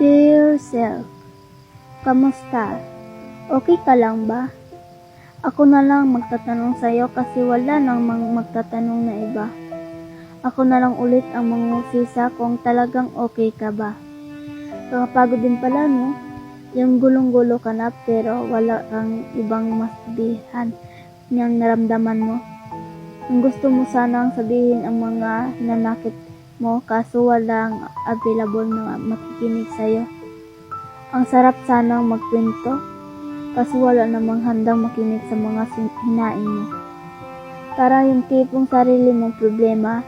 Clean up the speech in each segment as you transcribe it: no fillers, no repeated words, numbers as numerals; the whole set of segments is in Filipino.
Dear self, kamusta? Okay ka lang ba? Ako na lang magtatanong sa'yo kasi wala nang magtatanong na iba. Ako na lang ulit ang mangusisa kung talagang okay ka ba. Nakapagod din pala, no? Yung gulong-gulo ka na pero wala kang ibang masabihan niyang naramdaman mo. Ang gusto mo sanang sabihin ang mga nanakit mo kaso walang available na makikinig sa'yo. Ang sarap sanang magkwento kaso wala namang handang makinig sa mga hinaing mo. Para yung tipong sarili mong problema,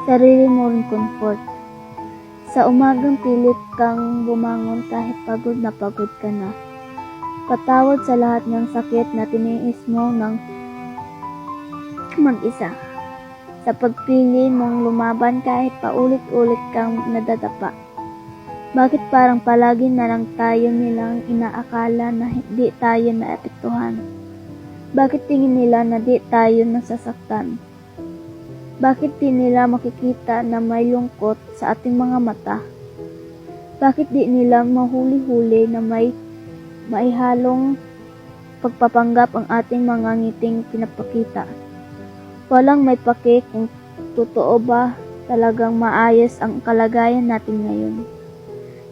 sarili mo rin comfort. Sa umagang pilit kang bumangon kahit pagod ka na. Patawad sa lahat ng sakit na tiniis mo ng mag-isa. Sa pagpili mong lumaban kahit paulit-ulit kang nadadapa. Bakit parang palagi na lang tayo nilang inaakala na hindi tayo naapektuhan? Bakit tingin nila na di tayo nasasaktan? Bakit di nila makikita na may lungkot sa ating mga mata? Bakit di nila mahuli-huli na may maihalong pagpapanggap ang ating mga ngiting pinapakita? Walang may pake kung totoo ba talagang maayos ang kalagayan natin ngayon.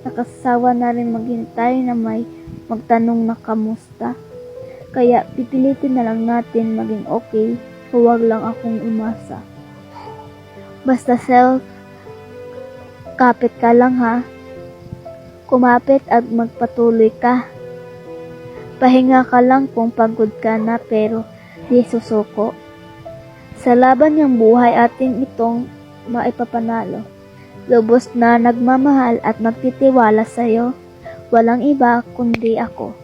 Nakasawa na rin maghintay na may magtanong na kamusta. Kaya pipilitin na lang natin maging okay, huwag lang akong umasa. Basta self, kapit ka lang ha. Kumapit at magpatuloy ka. Pahinga ka lang kung pagod ka na pero di susuko. Sa laban niyang buhay atin itong maipapanalo. Lubos na nagmamahal at magtitiwala sa'yo. Walang iba kundi ako.